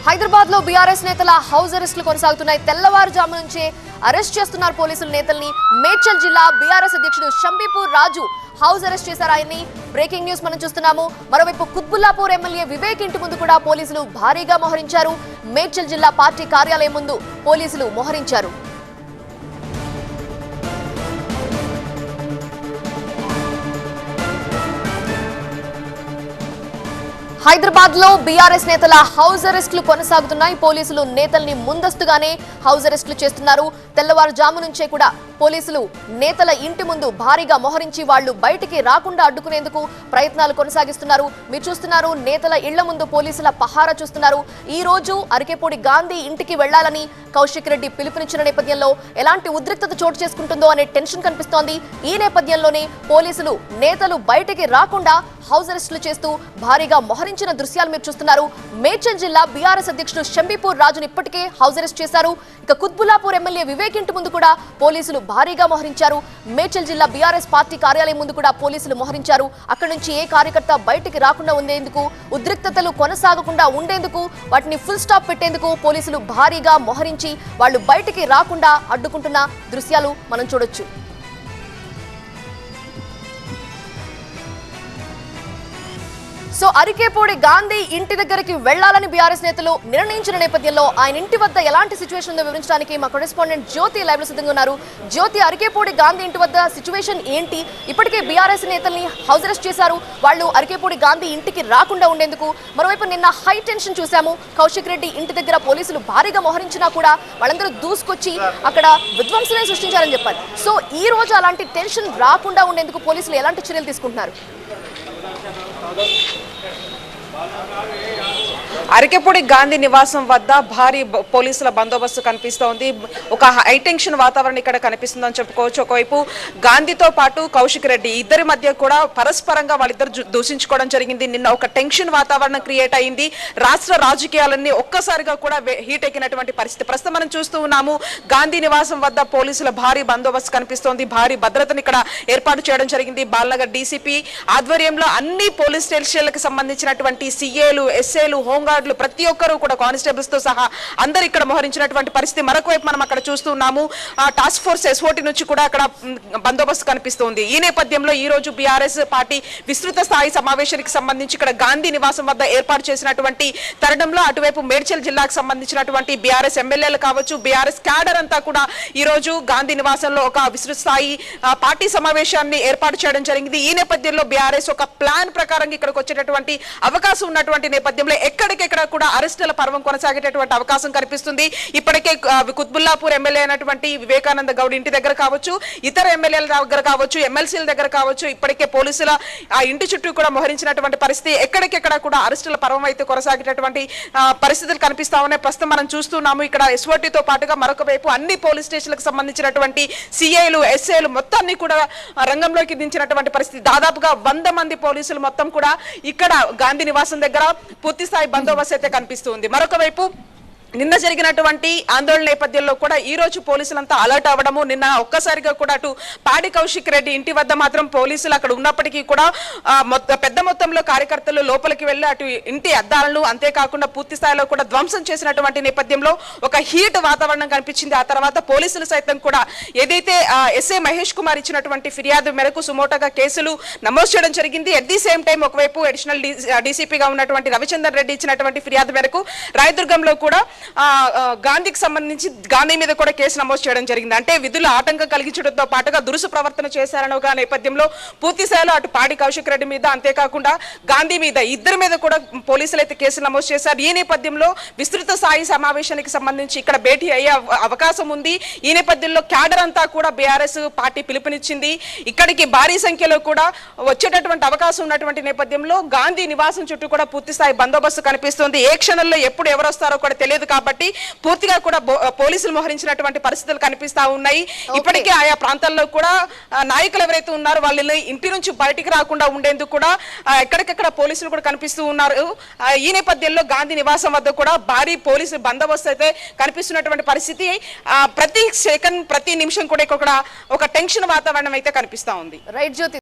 హైదరాబాద్ లో బీఆర్ఎస్ నేతల హౌస్ అరెస్టులు కొనసాగుతున్నాయి. తెల్లవారుజాము నుంచే అరెస్ట్ చేస్తున్నారు పోలీసులు నేతల్ని. మేడ్చల్ జిల్లా బీఆర్ఎస్ అధ్యక్షుడు షంబీపూర్ రాజు హౌస్ అరెస్ట్ చేశారు. ఆయన్ని బ్రేకింగ్ న్యూస్ మనం చూస్తున్నాము. మరోవైపు కుత్బుల్లాపూర్ ఎమ్మెల్యే వివేక్ ఇంటి ముందు కూడా పోలీసులు భారీగా మోహరించారు. మేడ్చల్ జిల్లా పార్టీ కార్యాలయం ముందు పోలీసులు మోహరించారు. హైదరాబాద్ లో బీఆర్ఎస్ నేతల హౌస్ అరెస్టులు కొనసాగుతున్నాయి. పోలీసులు నేతల్ని ముందస్తుగానే హౌస్ అరెస్టులు చేస్తున్నారు. తెల్లవారుజాము నుంచే కూడా పోలీసులు నేతల ఇంటి ముందు భారీగా మోహరించి వాళ్లు బయటికి రాకుండా అడ్డుకునేందుకు ప్రయత్నాలు కొనసాగిస్తున్నారు. మీరు చూస్తున్నారు, నేతల ఇళ్ల ముందు పోలీసుల పహారా చూస్తున్నారు. ఈ రోజు అరికెపూడి గాంధీ ఇంటికి వెళ్లాలని కౌశిక్ రెడ్డి పిలుపునిచ్చిన నేపథ్యంలో ఎలాంటి ఉద్రిక్తత చోటు చేసుకుంటుందో అనే టెన్షన్ కనిపిస్తోంది. ఈ నేపథ్యంలోనే పోలీసులు నేతలు బయటికి రాకుండా హౌస్ అరెస్టులు చేస్తూ భారీగా మోహరించిన దృశ్యాలు మీరు చూస్తున్నారు. మేడ్చల్ జిల్లా బీఆర్ఎస్ అధ్యక్షుడు షంబీపూర్ రాజును ఇప్పటికే హౌస్ అరెస్ట్ చేశారు. ఇక కుత్బుల్లాపూర్ ఎమ్మెల్యే వివేక్ ఇంటి ముందు కూడా పోలీసులు భారీగా మోహరించారు. మేడ్చల్ జిల్లా బీఆర్ఎస్ పార్టీ కార్యాలయం ముందు కూడా పోలీసులు మోహరించారు. అక్కడి నుంచి ఏ కార్యకర్త బయటికి రాకుండా ఉండేందుకు, ఉద్రిక్తతలు కొనసాగకుండా ఉండేందుకు, వాటిని ఫుల్ స్టాప్ పెట్టేందుకు పోలీసులు భారీగా మోహరించి వాళ్ళు బయటికి రాకుండా అడ్డుకుంటున్న దృశ్యాలు మనం చూడొచ్చు. సో అరికెపూడి గాంధీ ఇంటి దగ్గరికి వెళ్లాలని బీఆర్ఎస్ నేతలు నిర్ణయించిన నేపథ్యంలో ఆయన ఇంటి వద్ద ఎలాంటి సిచ్యువేషన్ ఉందో వివరించడానికి మా కరెస్పాండెంట్ జ్యోతి లైవ్ లో సిద్ధంగా ఉన్నారు. జ్యోతి, అరికెపూడి గాంధీ ఇంటి వద్ద సిచ్యువేషన్ ఏంటి? ఇప్పటికే బీఆర్ఎస్ నేతల్ని హౌస్ అరెస్ట్ చేశారు. వాళ్ళు అరికెపూడి గాంధీ ఇంటికి రాకుండా ఉండేందుకు. మరోవైపు నిన్న హై టెన్షన్ చూసాము. కౌశిక్ రెడ్డి ఇంటి దగ్గర పోలీసులు భారీగా మోహరించినా కూడా వాళ్ళందరూ దూసుకొచ్చి అక్కడ విధ్వంసమే సృష్టించారని చెప్పారు. సో ఈ రోజు అలాంటి టెన్షన్ రాకుండా ఉండేందుకు పోలీసులు ఎలాంటి చర్యలు తీసుకుంటున్నారు? అరికెపూడి గాంధీ నివాసం వద్ద భారీ పోలీసుల బందోబస్తు కనిపిస్తోంది. ఒక హై టెన్షన్ వాతావరణం ఇక్కడ కనిపిస్తుందని చెప్పుకోవచ్చు. ఒకవైపు గాంధీతో పాటు కౌశిక్ రెడ్డి ఇద్దరి మధ్య కూడా పరస్పరంగా వాళ్ళిద్దరు దూషించుకోవడం జరిగింది. నిన్న ఒక టెన్షన్ వాతావరణం క్రియేట్ అయింది. రాష్ట్ర రాజకీయాలన్నీ ఒక్కసారిగా కూడా హీట్ ఎక్కినటువంటి పరిస్థితి ప్రస్తుతం మనం చూస్తూ ఉన్నాము. గాంధీ నివాసం వద్ద పోలీసుల భారీ బందోబస్తు కనిపిస్తోంది. భారీ భద్రతను ఇక్కడ ఏర్పాటు చేయడం జరిగింది. బాలనగర్ డీసీపీ ఆధ్వర్యంలో అన్ని పోలీస్ స్టేషన్లకు సంబంధించినటువంటి సీఏలు, ఎస్ఏలు, హోంగార్డులు ప్రతి ఒక్కరూ కూడా కానిస్టేబుల్స్ తో సహా అందరు ఇక్కడ మోహరించినటువంటి పరిస్థితి. మరొక వైపు మనం అక్కడ చూస్తున్నాము, టాస్క్ ఫోర్స్ ఎస్ఓటీ నుంచి కూడా అక్కడ బందోబస్తు కనిపిస్తోంది. ఈ నేపథ్యంలో ఈ రోజు బీఆర్ఎస్ పార్టీ విస్తృత స్థాయి సమావేశానికి సంబంధించి ఇక్కడ గాంధీ నివాసం వద్ద ఏర్పాటు చేసినటువంటి తరుణంలో అటువైపు మేడ్చల్ జిల్లాకు సంబంధించినటువంటి బీఆర్ఎస్ ఎమ్మెల్యేలు కావచ్చు, బీఆర్ఎస్ క్యాడర్ అంతా కూడా ఈ రోజు గాంధీ నివాసంలో ఒక విస్తృత స్థాయి పార్టీ సమావేశాన్ని ఏర్పాటు చేయడం జరిగింది. ఈ నేపథ్యంలో బీఆర్ఎస్ ఒక ప్లాన్ ప్రకారం ఇక్కడికి వచ్చేటటువంటి అవకాశం ఉన్నటువంటి నేపథ్యంలో ఎక్కడికెక్కడ కూడా అరెస్టుల పర్వం కొనసాగేటటువంటి అవకాశం కనిపిస్తుంది. ఇప్పటికే కుత్బుల్లాపూర్ ఎమ్మెల్యే అయినటువంటి వివేకానంద గౌడ్ ఇంటి దగ్గర కావచ్చు, ఇతర ఎమ్మెల్యేల దగ్గర కావచ్చు, ఎమ్మెల్సీల దగ్గర కావచ్చు, ఇప్పటికే పోలీసుల ఆ ఇంటి చుట్టూ కూడా మోహరించినటువంటి పరిస్థితి. ఎక్కడికెక్కడ కూడా అరెస్టుల పర్వం అయితే కొనసాగేటటువంటి పరిస్థితులు కనిపిస్తా ఉన్నాయి. ప్రస్తుతం మనం చూస్తున్నాము ఇక్కడ ఎస్ఓటీతో పాటుగా మరొక వైపు అన్ని పోలీస్ స్టేషన్లకు సంబంధించినటువంటి సిఐలు, ఎస్ఏలు మొత్తాన్ని కూడా రంగంలోకి దించినటువంటి పరిస్థితి. దాదాపుగా 100 మంది పోలీసులు మొత్తం కూడా ఇక్కడ గాంధీ నివాసం దగ్గర పూర్తి స్థాయి బందోబస్తు అయితే కనిపిస్తుంది. మరొక వైపు నిన్న జరిగినటువంటి ఆందోళన నేపథ్యంలో కూడా ఈ రోజు పోలీసులంతా అలర్ట్ అవ్వడము, నిన్న ఒక్కసారిగా కూడా అటు పాడి కౌశిక్ రెడ్డి ఇంటి వద్ద మాత్రం పోలీసులు అక్కడ ఉన్నప్పటికీ కూడా పెద్ద మొత్తంలో కార్యకర్తలు లోపలికి వెళ్లి అటు ఇంటి అద్దాలను అంతేకాకుండా పూర్తి స్థాయిలో కూడా ధ్వంసం చేసినటువంటి నేపథ్యంలో ఒక హీట్ వాతావరణం కనిపించింది. ఆ తర్వాత పోలీసులు సైతం కూడా ఏదైతే ఎస్ఐ మహేష్ కుమార్ ఇచ్చినటువంటి ఫిర్యాదు మేరకు సుమోటోగా కేసులు నమోదు చేయడం జరిగింది. ఎట్ ది సేమ్ టైం ఒకవైపు అడిషనల్ డీసీపీగా ఉన్నటువంటి రవిచందర్ రెడ్డి ఇచ్చినటువంటి ఫిర్యాదు మేరకు రాయదుర్గంలో కూడా గాంధీకి సంబంధించి గాంధీ మీద కూడా కేసు నమోదు చేయడం జరిగింది. అంటే విధులు ఆటంకం కలిగించడంతో పాటుగా దురుసు ప్రవర్తన చేశారని ఒక నేపథ్యంలో పూర్తి స్థాయిలో అటు పాడి కౌశిక్ రెడ్డి మీద అంతేకాకుండా గాంధీ మీద ఇద్దరి మీద కూడా పోలీసులు అయితే కేసులు నమోదు చేశారు. ఈ నేపథ్యంలో విస్తృత స్థాయి సమావేశానికి సంబంధించి ఇక్కడ భేటీ అయ్యే అవకాశం ఉంది. ఈ నేపథ్యంలో క్యాడర్ అంతా కూడా బీఆర్ఎస్ పార్టీ పిలుపునిచ్చింది. ఇక్కడికి భారీ సంఖ్యలో కూడా వచ్చేటటువంటి అవకాశం ఉన్నటువంటి నేపథ్యంలో గాంధీ నివాసం చుట్టూ కూడా పూర్తి స్థాయి బందోబస్తు కనిపిస్తుంది. ఏ క్షణంలో ఎప్పుడు ఎవరు వస్తారో కూడా తెలియదు కాబట్టి పూర్తిగా కూడా పోలీసులు మోహరించినటువంటి పరిస్థితులు కనిపిస్తా ఉన్నాయి. ఇప్పటికే ఆయా ప్రాంతాల్లో కూడా నాయకులు ఎవరైతే ఉన్నారో వాళ్ళని ఇంటి నుంచి బయటికి రాకుండా ఉండేందుకు కూడా ఎక్కడికెక్కడ పోలీసులు కూడా కనిపిస్తూ ఉన్నారు. ఈ నేపథ్యంలో గాంధీ నివాసం వద్ద కూడా భారీ పోలీసు బందోబస్తు అయితే కనిపిస్తున్నటువంటి పరిస్థితి. ప్రతి సెకండ్ ప్రతి నిమిషం కూడా ఒక టెన్షన్ వాతావరణం అయితే కనిపిస్తా ఉంది. రైట్ జ్యోతి.